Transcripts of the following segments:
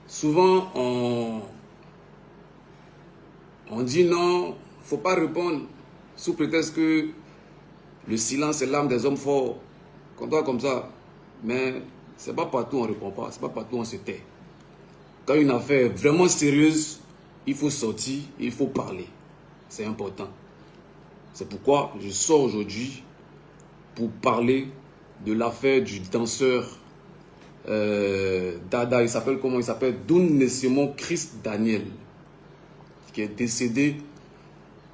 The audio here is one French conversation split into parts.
Souvent, on dit non, il ne faut pas répondre sous prétexte que le silence est l'âme des hommes forts. Comme ça. Mais ce n'est pas partout on ne répond pas, ce n'est pas partout on se tait. Quand une affaire est vraiment sérieuse, il faut sortir, il faut parler. C'est important. C'est pourquoi je sors aujourd'hui pour parler de l'affaire du danseur Dada. Il s'appelle comment? Il s'appelle Dounesemo Chris Daniel, qui est décédé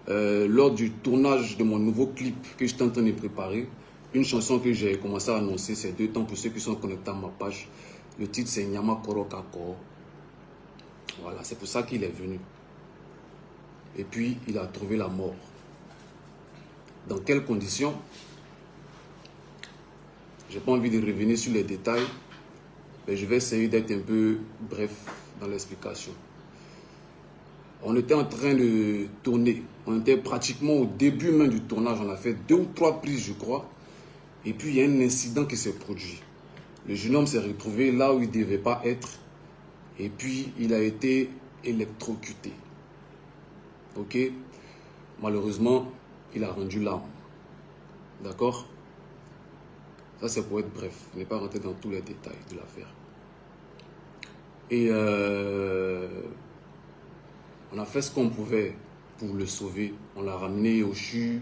lors du tournage de mon nouveau clip que j'étais en train de préparer. Une chanson que j'ai commencé à annoncer ces 2 temps pour ceux qui sont connectés à ma page. Le titre c'est Nyama Koro Kako. Voilà, c'est pour ça qu'il est venu. Et puis il a trouvé la mort. Dans quelles conditions? Je n'ai pas envie de revenir sur les détails, mais je vais essayer d'être un peu bref dans l'explication. On était en train de tourner. On était pratiquement au début même du tournage. On a fait 2 ou 3 prises, je crois. Et puis, il y a un incident qui s'est produit. Le jeune homme s'est retrouvé là où il ne devait pas être. Et puis, il a été électrocuté. Ok? Malheureusement, il a rendu l'âme. D'accord? Ça, c'est pour être bref. Je n'ai pas rentré dans tous les détails de l'affaire. Et on a fait ce qu'on pouvait pour le sauver. On l'a ramené au CHU.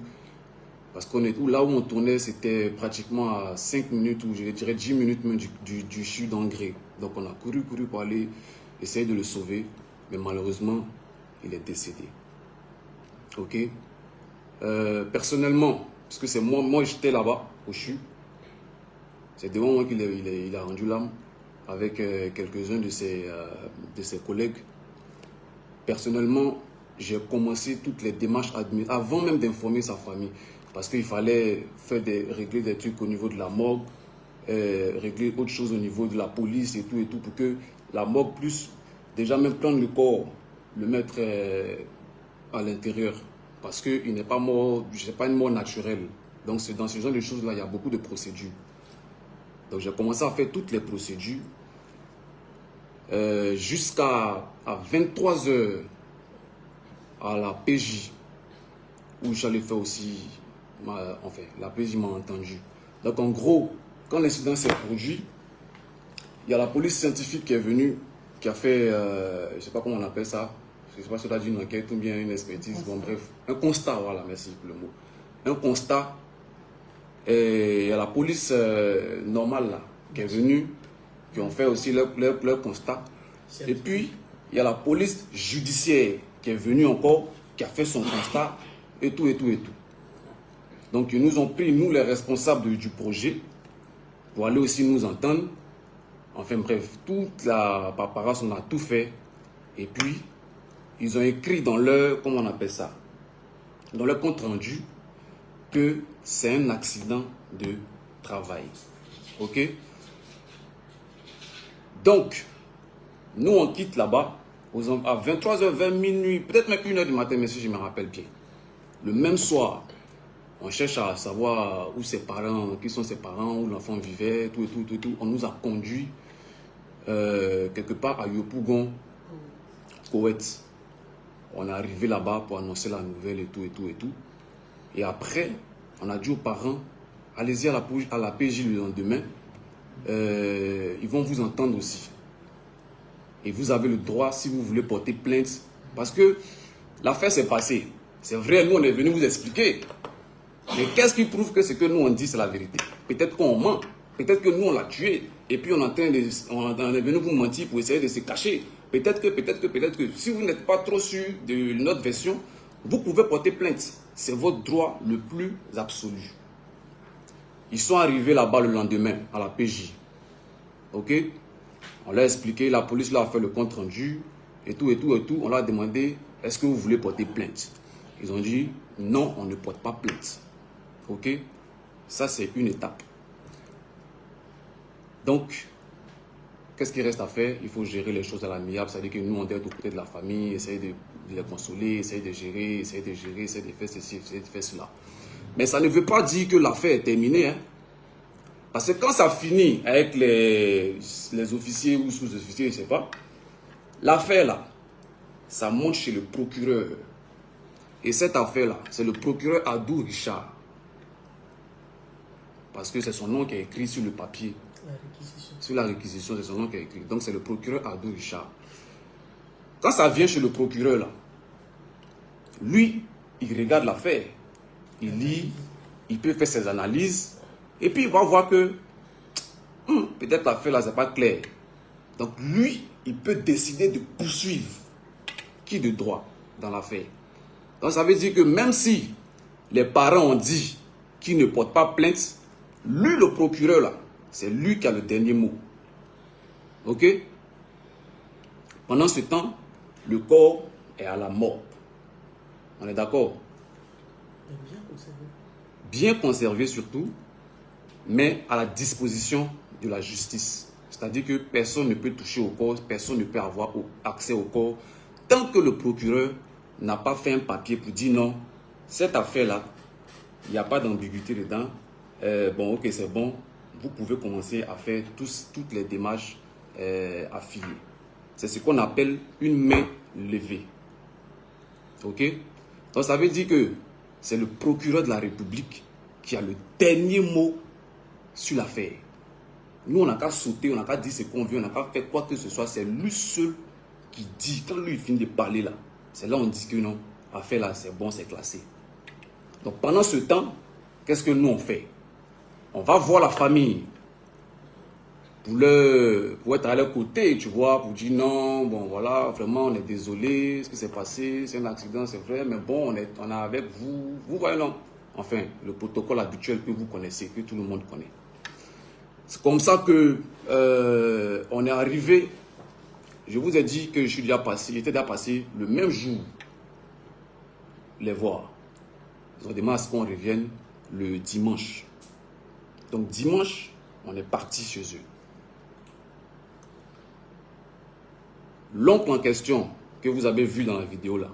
Parce qu'on est là où on tournait, c'était pratiquement à 5 minutes, ou je dirais 10 minutes même du CHU d'Angré. Donc on a couru pour aller essayer de le sauver. Mais malheureusement, il est décédé. Ok? Personnellement, parce que c'est moi j'étais là-bas, au CHU. C'est devant moi qu'il a rendu l'âme avec quelques-uns de ses collègues. Personnellement, j'ai commencé toutes les démarches administratives avant même d'informer sa famille. Parce qu'il fallait régler des trucs au niveau de la morgue, régler autre chose au niveau de la police et tout, pour que la morgue puisse déjà même prendre le corps, le mettre à l'intérieur. Parce qu'il n'est pas mort, ce n'est pas une mort naturelle. Donc dans ce genre de choses-là, il y a beaucoup de procédures. Donc j'ai commencé à faire toutes les procédures jusqu'à 23 h à la PJ, où j'allais faire aussi... Enfin, la PJ m'a entendu. Donc en gros, quand l'incident s'est produit, il y a la police scientifique qui est venue, qui a fait, je ne sais pas comment on appelle ça, je ne sais pas si on a dit une enquête ou bien une expertise, bon bref, un constat, voilà, merci pour le mot. Un constat, et il y a la police normale là, qui est venue, qui ont fait aussi leur constat. Et puis, il y a la police judiciaire qui est venue encore, qui a fait son constat, et tout. Donc, ils nous ont pris, nous, les responsables du projet, pour aller aussi nous entendre. Enfin, bref, toute la paperasse, on a tout fait. Et puis, ils ont écrit dans leur, comment on appelle ça, dans leur compte rendu, que c'est un accident de travail. Ok? Donc, nous, on quitte là-bas à 23 h 20 minuit, peut-être même 1 h du matin, mais si je me rappelle bien. Le même soir, on cherche à savoir où ses parents, qui sont ses parents, où l'enfant vivait, tout. On nous a conduits quelque part à Yopougon, Koweït. On est arrivé là-bas pour annoncer la nouvelle et tout. Et après, on a dit aux parents, allez-y à la PJ le lendemain. Ils vont vous entendre aussi. Et vous avez le droit, si vous voulez porter plainte, parce que l'affaire s'est passée. C'est vrai, nous on est venu vous expliquer. Mais qu'est-ce qui prouve que ce que nous on dit c'est la vérité? Peut-être qu'on ment, peut-être que nous on l'a tué, et puis on est venu vous mentir pour essayer de se cacher. Peut-être que, si vous n'êtes pas trop sûr de notre version, vous pouvez porter plainte. C'est votre droit le plus absolu. Ils sont arrivés là-bas le lendemain, à la PJ. Ok? On l'a expliqué, la police leur a fait le compte rendu, et tout. On leur a demandé, est-ce que vous voulez porter plainte? Ils ont dit, non, on ne porte pas plainte. Ok? Ça, c'est une étape. Donc, qu'est-ce qu'il reste à faire? Il faut gérer les choses à l'amiable. C'est-à-dire que nous, on doit être aux côtés de la famille, essayer de les consoler, essayer de gérer, essayer de faire ceci, essayer de faire cela. Mais ça ne veut pas dire que l'affaire est terminée. Hein? Parce que quand ça finit avec les officiers ou sous-officiers, je ne sais pas, L'affaire là, ça monte chez le procureur. Et cette affaire-là, c'est le procureur Adou Richard. Parce que c'est son nom qui est écrit sur le papier. La réquisition. Sur la réquisition, c'est son nom qui est écrit. Donc c'est le procureur Adou Richard. Quand ça vient chez le procureur là, lui, il regarde l'affaire. Il lit, il peut faire ses analyses. Et puis il va voir que peut-être l'affaire là, c'est pas clair. Donc lui, il peut décider de poursuivre qui de droit dans l'affaire. Donc ça veut dire que même si les parents ont dit qu'ils ne portent pas plainte, lui, le procureur là, c'est lui qui a le dernier mot. Ok? Pendant ce temps, le corps est à la mort. On est d'accord? Bien conservé. Bien conservé surtout, mais à la disposition de la justice. C'est-à-dire que personne ne peut toucher au corps, personne ne peut avoir accès au corps, tant que le procureur n'a pas fait un papier pour dire non, cette affaire-là, il n'y a pas d'ambiguïté dedans. Bon, ok, c'est bon. Vous pouvez commencer à faire toutes les démarches affiliées. C'est ce qu'on appelle une main levée. Ok? Donc ça veut dire que c'est le procureur de la République qui a le dernier mot sur l'affaire. Nous, on n'a qu'à sauter, on n'a qu'à dire ce qu'on veut, on n'a qu'à faire quoi que ce soit. C'est lui seul qui dit, quand lui il finit de parler là, c'est là on dit que non, l'affaire là, c'est bon, c'est classé. Donc pendant ce temps, qu'est-ce que nous on fait? On va voir la famille pour être à leur côté, tu vois, pour dire non, bon voilà, vraiment on est désolé, ce qui s'est passé, c'est un accident, c'est vrai, mais bon, on est avec vous, vous voyez non? Enfin, le protocole habituel que vous connaissez, que tout le monde connaît. C'est comme ça que on est arrivé. Je vous ai dit que j'étais déjà passé le même jour les voir. Ils ont demandé à ce qu'on revienne le dimanche. Donc dimanche, on est parti chez eux. L'oncle en question que vous avez vu dans la vidéo là,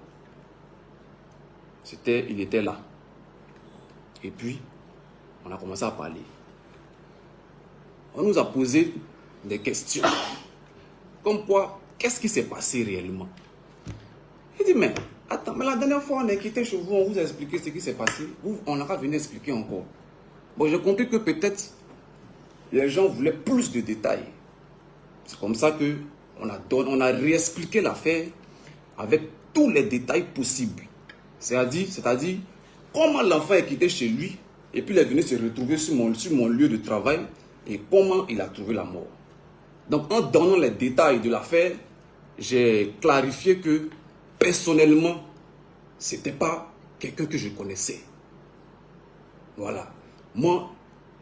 il était là. Et puis, on a commencé à parler. On nous a posé des questions. Comme quoi, qu'est-ce qui s'est passé réellement? Il dit, mais attends, mais la dernière fois on est quitté chez vous, on vous a expliqué ce qui s'est passé. On n'a pas venu expliquer encore. Bon, j'ai compris que peut-être les gens voulaient plus de détails. C'est comme ça que on a réexpliqué l'affaire avec tous les détails possibles. C'est-à-dire comment l'enfant est quitté chez lui et puis il est venu se retrouver sur mon lieu de travail et comment il a trouvé la mort. Donc en donnant les détails de l'affaire, j'ai clarifié que personnellement, ce n'était pas quelqu'un que je connaissais. Voilà. Moi,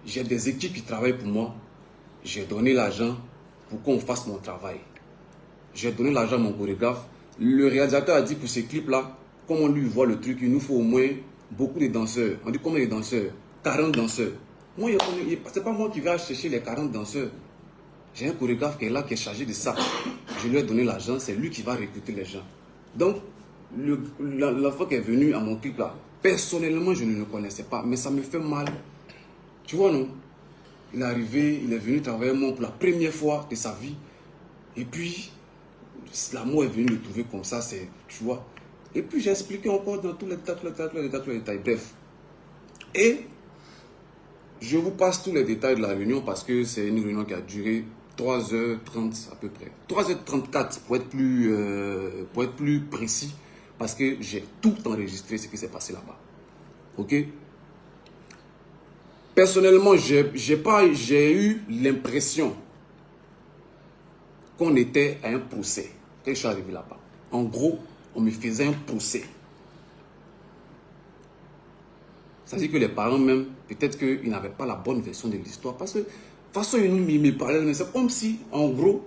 j'ai des équipes qui travaillent pour moi. J'ai donné l'argent pour qu'on fasse mon travail. J'ai donné l'argent à mon chorégraphe. Le réalisateur a dit pour ces clips-là, comme on lui voit le truc, il nous faut au moins beaucoup de danseurs. On dit combien de danseurs? 40 danseurs. Moi, ce n'est pas moi qui vais chercher les 40 danseurs. J'ai un chorégraphe qui est là, qui est chargé de ça. Je lui ai donné l'argent, c'est lui qui va recruter les gens. Donc, l'enfant qui est venu à mon clip là, personnellement, je ne le connaissais pas, mais ça me fait mal. Tu vois, non? Il est arrivé, il est venu travailler avec moi pour la première fois de sa vie. Et puis, l'amour est venu le trouver comme ça, tu vois. Et puis, j'ai expliqué encore dans tous les détails, bref. Et je vous passe tous les détails de la réunion parce que c'est une réunion qui a duré 3h30 à peu près. 3h34 pour être plus précis parce que j'ai tout enregistré ce qui s'est passé là-bas. Ok? Personnellement, j'ai eu l'impression qu'on était à un procès quand je suis arrivé là-bas. En gros, on me faisait un procès. Ça veut dire que les parents même, peut-être qu'ils n'avaient pas la bonne version de l'histoire. Parce que, de toute façon, ils me parlaient, mais c'est comme si, en gros,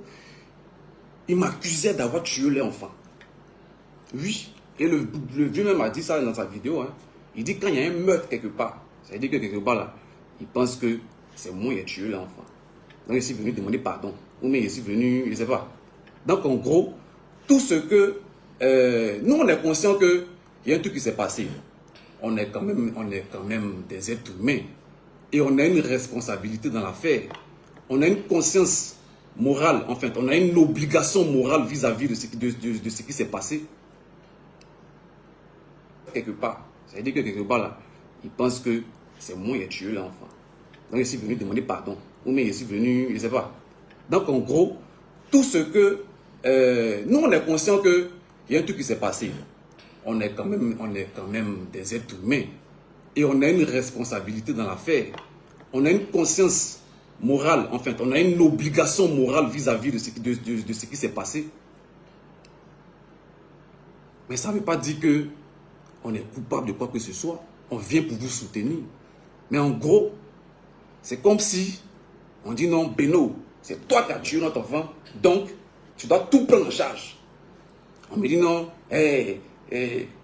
ils m'accusaient d'avoir tué les enfants. Oui. Et le vieux même a dit ça dans sa vidéo. Hein. Il dit quand il y a un meurtre quelque part, ça veut dire que quelque part là, il pense que c'est moi qui ai tué l'enfant. Donc, je suis venu demander pardon. Ou bien je suis venu, je ne sais pas. Donc, en gros, tout ce que... nous, on est conscient qu'il y a un truc qui s'est passé. On est quand même des êtres humains. Et on a une responsabilité dans l'affaire. On a une conscience morale, en fait, on a une obligation morale vis-à-vis de ce qui s'est passé. Quelque part, c'est-à-dire que quelque part là, ils pensent que c'est moi qui ai tué l'enfant. Donc je suis venu demander pardon. Ou mais je suis venu, je ne sais pas. Donc en gros, tout ce que... nous on est conscient qu'il y a un truc qui s'est passé. On est quand même des êtres humains. Et on a une responsabilité dans l'affaire. On a une conscience morale, en fait. On a une obligation morale vis-à-vis de ce qui s'est passé. Mais ça ne veut pas dire que on est coupable de quoi que ce soit. On vient pour vous soutenir. Mais en gros, c'est comme si on dit non, Beno, c'est toi qui as tué notre enfant, donc tu dois tout prendre en charge. On me dit non, il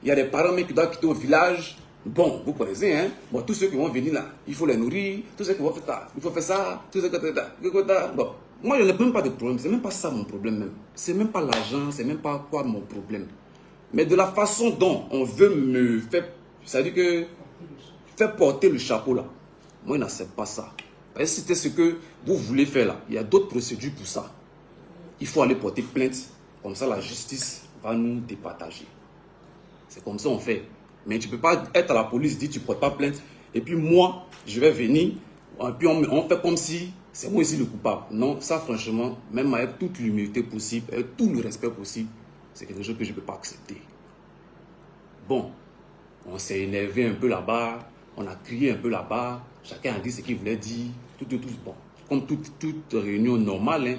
y a des parents qui doivent quitter au village. Bon, vous connaissez, hein? Bon, tous ceux qui vont venir là, il faut les nourrir, tous ceux qui vont faire ça, il faut faire ça, tous ceux qui vont faire. Bon, moi, je n'ai même pas de problème, c'est même pas ça mon problème même. C'est même pas l'argent, c'est même pas quoi mon problème. Mais de la façon dont on veut me faire, c'est-à-dire que faire porter le chapeau là, moi, je n'accepte pas ça. Parce que si c'était ce que vous voulez faire là, il y a d'autres procédures pour ça. Il faut aller porter plainte, comme ça la justice va nous départager. C'est comme ça on fait. Mais tu ne peux pas être à la police, dire tu ne portes pas plainte, et puis moi, je vais venir, et puis on fait comme si c'est moi ici le coupable. Non, ça franchement, même avec toute l'humilité possible, avec tout le respect possible, c'est quelque chose que je ne peux pas accepter. Bon, on s'est énervé un peu là-bas, on a crié un peu là-bas, chacun a dit ce qu'il voulait dire, tout, bon. Comme toute réunion normale, hein,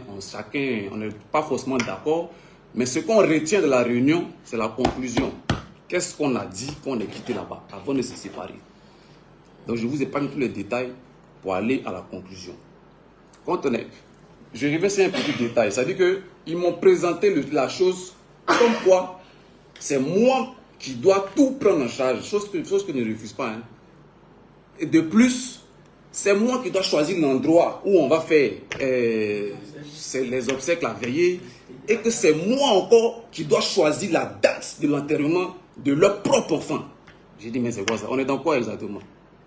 on n'est pas forcément d'accord, mais ce qu'on retient de la réunion, c'est la conclusion. Qu'est-ce qu'on a dit quand on est quitté là-bas, avant de se séparer? Donc je vous épargne tous les détails pour aller à la conclusion. Je reviens sur un petit détail, c'est-à-dire qu'ils m'ont présenté la chose comme quoi c'est moi qui dois tout prendre en charge, chose que je ne refuse pas. Hein. Et de plus, c'est moi qui dois choisir l'endroit où on va faire les obsèques, la veillée, et que c'est moi encore qui dois choisir la date de l'enterrement de leur propre enfant. J'ai dit, mais c'est quoi ça? On est dans quoi exactement?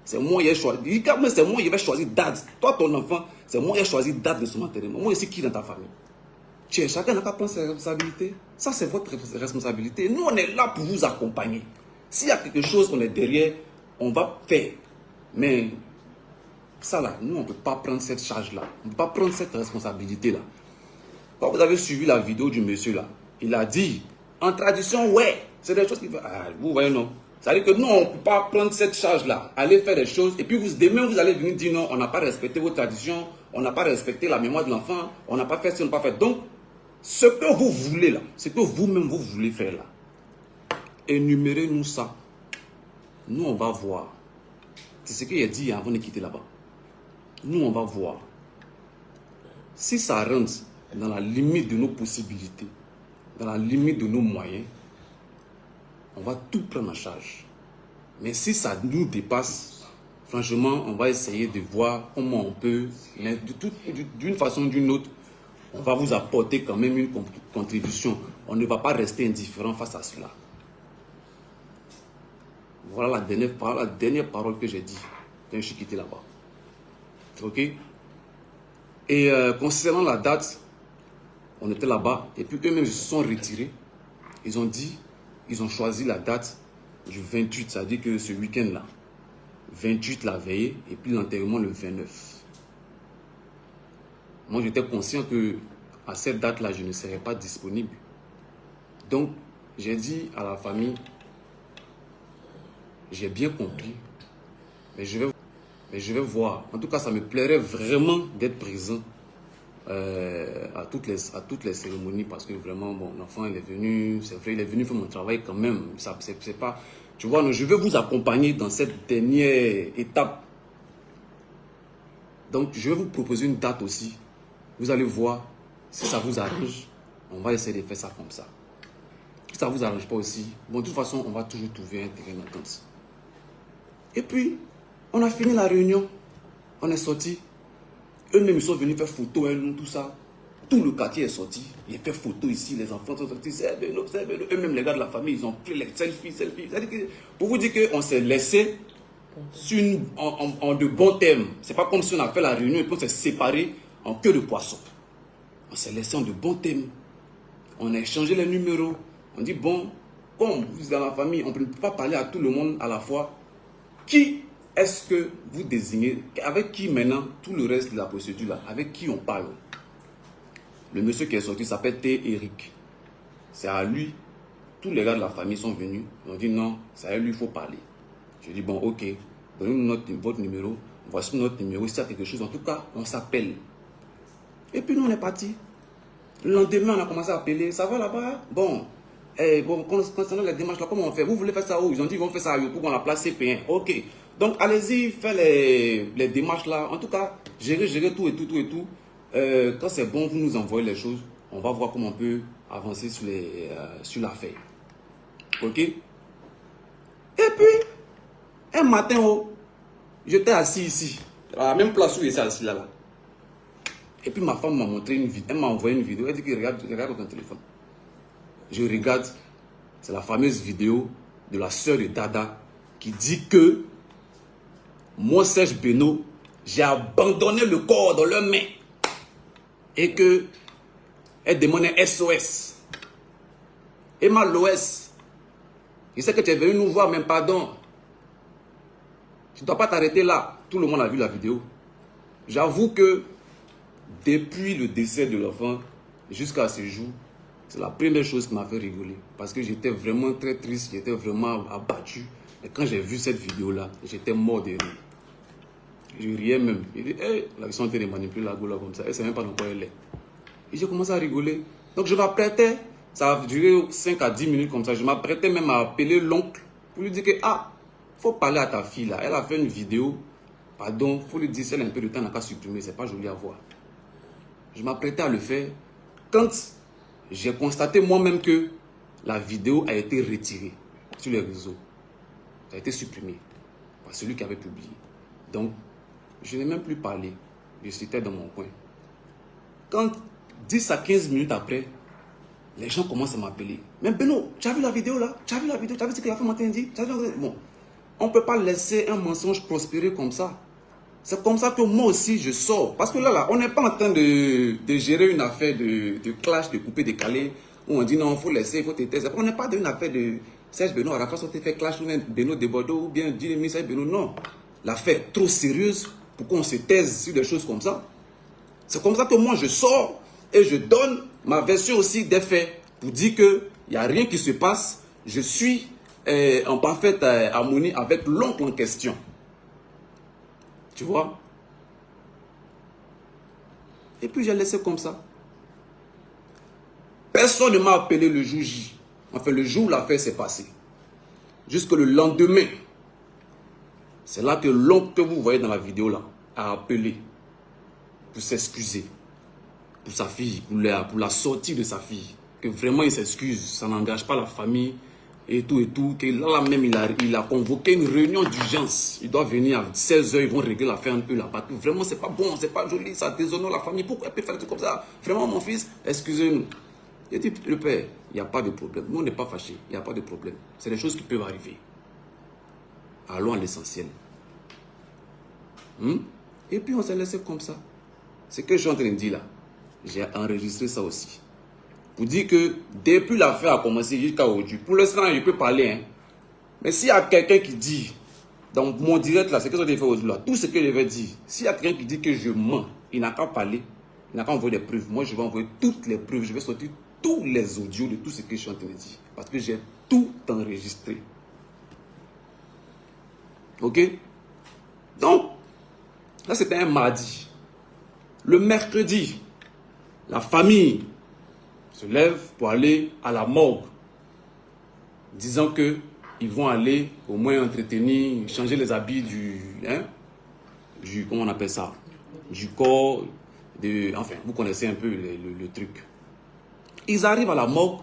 C'est moi qui ai choisi. C'est moi qui vais choisir date. Toi, ton enfant, c'est moi qui ai choisi date de son enterrement. Moi, je suis qui dans ta famille? Chacun n'a qu'à prendre ses responsabilités. Ça, c'est votre responsabilité. Nous, on est là pour vous accompagner. S'il y a quelque chose, on est derrière, on va faire. Mais ça là, nous, on ne peut pas prendre cette charge-là. On ne peut pas prendre cette responsabilité-là. Quand vous avez suivi la vidéo du monsieur là, il a dit, en tradition, ouais, c'est des choses qui font. Ah, vous voyez, non. C'est-à-dire que nous, on ne peut pas prendre cette charge-là, aller faire des choses, et puis demain, vous allez venir dire non, on n'a pas respecté vos traditions, on n'a pas respecté la mémoire de l'enfant, on n'a pas fait ce, on n'a pas fait. Donc, ce que vous voulez là, ce que vous-même vous voulez faire là, énumérez-nous ça. Nous, on va voir. C'est ce qu'il a dit avant de quitter là-bas. Nous, on va voir. Si ça rentre dans la limite de nos possibilités, dans la limite de nos moyens, on va tout prendre en charge. Mais si ça nous dépasse, franchement, on va essayer de voir comment on peut, d'une façon ou d'une autre, on va vous apporter quand même une contribution. On ne va pas rester indifférent face à cela. Voilà la dernière parole que j'ai dit quand je suis quitté là-bas. Ok? Et concernant la date, on était là-bas et puis eux-mêmes se sont retirés. Ils ont dit, ils ont choisi la date du 28, c'est-à-dire que ce week-end-là. 28 la veillée et puis l'enterrement le 29. Moi, j'étais conscient que à cette date-là, je ne serais pas disponible. Donc, j'ai dit à la famille, j'ai bien compris, mais je vais voir. En tout cas, ça me plairait vraiment d'être présent à toutes les cérémonies parce que vraiment, bon, l'enfant, il est venu, c'est vrai, il est venu faire mon travail quand même. Ça, c'est pas, tu vois, non, je vais vous accompagner dans cette dernière étape. Donc, je vais vous proposer une date aussi. Vous allez voir, si ça vous arrange, on va essayer de faire ça comme ça. Si ça ne vous arrange pas aussi, bon, de toute façon, on va toujours trouver un terrain d'entente. Et puis, on a fini la réunion. On est sorti. Eux-mêmes, ils sont venus faire photo, nous, tout ça. Tout le quartier est sorti. Il a fait photo ici, les enfants sont sortis. Eux-mêmes, les gars de la famille, ils ont pris les selfies. Pour vous dire qu'on s'est laissé en de bons termes. Ce n'est pas comme si on a fait la réunion et puis on s'est séparés en queue de poisson. On s'est laissé en de bons thèmes. On a échangé les numéros. On dit, bon, comme vous êtes dans la famille, on ne peut pas parler à tout le monde à la fois. Qui est-ce que vous désignez? Avec qui maintenant, tout le reste de la procédure là, avec qui on parle? Le monsieur qui est sorti s'appelle T. Eric. C'est à lui. Tous les gars de la famille sont venus. Ils ont dit non, c'est à lui, il faut parler. Je dis bon, ok, donnez-nous votre numéro. Voici notre numéro. S'il y a quelque chose, en tout cas, on s'appelle. Et puis nous, on est partis. Le lendemain, on a commencé à appeler. Ça va là-bas? Bon. Bon, concernant les démarches là, comment on fait? Vous voulez faire ça où? Ils ont dit qu'ils vont faire ça à Yopougon, on la place CP1. Ok. Donc, allez-y, faites les démarches là. En tout cas, gérez tout et tout et tout. Quand c'est bon, vous nous envoyez les choses. On va voir comment on peut avancer sur l'affaire. Ok? Et puis, un matin, j'étais assis ici, à la même place où il était assis là. Et puis ma femme m'a montré une vidéo, elle m'a envoyé une vidéo, elle dit que regarde ton téléphone. Je regarde, c'est la fameuse vidéo de la sœur de Dada qui dit que moi, Serge Beno, j'ai abandonné le corps dans leurs mains et que elle demande un SOS. Emma Loès, je sais que tu es venu nous voir, mais pardon. Tu ne dois pas t'arrêter là. Tout le monde a vu la vidéo. J'avoue que depuis le décès de l'enfant jusqu'à ce jour, c'est la première chose qui m'a fait rigoler. Parce que j'étais vraiment très triste, j'étais vraiment abattu. Et quand j'ai vu cette vidéo-là, j'étais mort de rire. Je riais même. Je dis, hey, la question était de manipuler la gola comme ça. Elle ne sait même pas dans quoi elle est. Et j'ai commencé à rigoler. Donc je m'apprêtais, ça a duré 5 à 10 minutes comme ça. Je m'apprêtais même à appeler l'oncle pour lui dire que, ah, faut parler à ta fille là. Elle a fait une vidéo. Pardon, faut lui dire si elle a un peu de temps, elle n'a qu'à supprimer. C'est pas joli à voir. Je m'apprêtais à le faire. Quand j'ai constaté moi-même que la vidéo a été retirée sur les réseaux. Ça a été supprimé par celui qui avait publié. Donc, je n'ai même plus parlé. Je suis dans mon coin. Quand 10 à 15 minutes après, les gens commencent à m'appeler. Mais Beno, tu as vu la vidéo là? Tu as vu la vidéo? Tu as vu ce que la femme m'a dit? Bon, on ne peut pas laisser un mensonge prospérer comme ça. C'est comme ça que moi aussi je sors. Parce que là, on n'est pas en train de gérer une affaire de clash, de couper, décaler, où on dit non, il faut laisser, il faut têter. On n'est pas dans une affaire de Serge Beno, à la façon de faire clash, ou Beno de Bordeaux, ou bien Dynami Serge Beno. Non. L'affaire est trop sérieuse pour qu'on se taise sur des choses comme ça. C'est comme ça que moi je sors et je donne ma version aussi des faits pour dire qu'il n'y a rien qui se passe. Je suis en parfaite harmonie avec l'oncle en question. Tu vois? Et puis j'ai laissé comme ça. Personne ne m'a appelé le jour J. Enfin, le jour où l'affaire s'est passée. Jusque le lendemain. C'est là que l'oncle que vous voyez dans la vidéo là a appelé pour s'excuser pour sa fille, pour la sortie de sa fille. Que vraiment il s'excuse, ça n'engage pas la famille et tout. Que là même il a convoqué une réunion d'urgence. Il doit venir à 16 h, ils vont régler l'affaire un peu là-bas. Vraiment c'est pas bon, c'est pas joli, ça déshonore la famille. Pourquoi elle peut faire des trucs comme ça? Vraiment mon fils, excusez-nous. Il dit, le père, il n'y a pas de problème. Nous on n'est pas fâchés, il n'y a pas de problème. C'est des choses qui peuvent arriver. Allons à l'essentiel. Et puis on s'est laissé comme ça. Ce que je suis en train de dire là, j'ai enregistré ça aussi. Pour dire que depuis l'affaire a commencé jusqu'à aujourd'hui, pour l'instant je peux parler. Hein. Mais s'il y a quelqu'un qui dit, dans mon direct là, c'est ce que j'ai fait aujourd'hui là, tout ce que je vais dire, s'il y a quelqu'un qui dit que je mens, il n'a qu'à parler, il n'a qu'à envoyer des preuves. Moi je vais envoyer toutes les preuves, je vais sortir tous les audios de tout ce que je suis en train de dire. Parce que j'ai tout enregistré. Ok? Donc, là c'était un mardi. Le mercredi, la famille se lève pour aller à la morgue, disant que ils vont aller au moins entretenir, changer les habits du comment on appelle ça, du corps, enfin, vous connaissez un peu le truc. Ils arrivent à la morgue,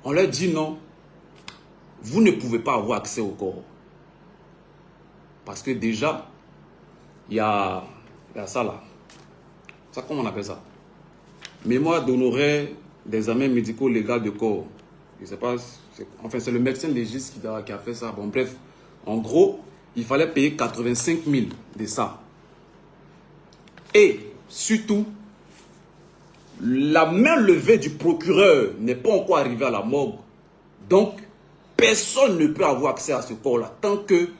on leur dit non, vous ne pouvez pas avoir accès au corps. Parce que déjà, il y a ça là. Ça, comment on appelle ça? Mémoire d'honoraire d'examen médico-légal de corps. Je ne sais pas, enfin c'est le médecin légiste qui a fait ça. Bon bref, en gros, il fallait payer 85 000 de ça. Et surtout, la main levée du procureur n'est pas encore arrivée à la morgue. Donc, personne ne peut avoir accès à ce corps-là tant que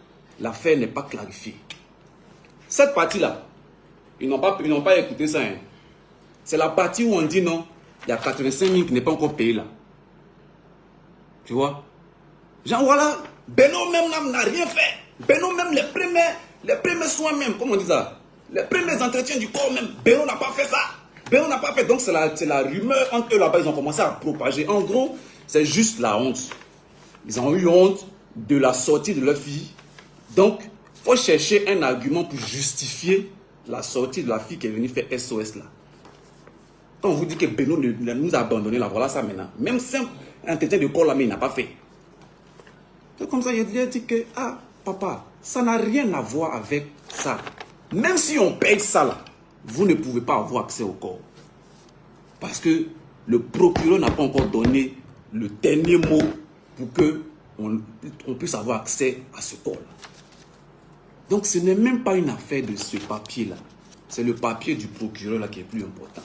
l'affaire n'est pas clarifiée. Cette partie-là, ils n'ont pas écouté ça. Hein. C'est la partie où on dit non, il y a 85 000 qui n'est pas encore payé là. Tu vois? Genre voilà, Beno même n'a rien fait. Beno même les premiers soins même, comment on dit ça? Les premiers entretiens du corps même, Beno n'a pas fait ça. Beno n'a pas fait. Donc c'est la rumeur entre eux là-bas, ils ont commencé à propager. En gros, c'est juste la honte. Ils ont eu honte de la sortie de leur fille. Donc, il faut chercher un argument pour justifier la sortie de la fille qui est venue faire SOS là. Quand on vous dit que Beno nous a abandonné là, voilà ça maintenant. Même simple entretien de corps là, mais il n'a pas fait. C'est comme ça, il a dit que, ah, papa, ça n'a rien à voir avec ça. Même si on paye ça là, vous ne pouvez pas avoir accès au corps. Parce que le procureur n'a pas encore donné le dernier mot pour que on puisse avoir accès à ce corps là. Donc ce n'est même pas une affaire de ce papier là. C'est le papier du procureur là qui est plus important.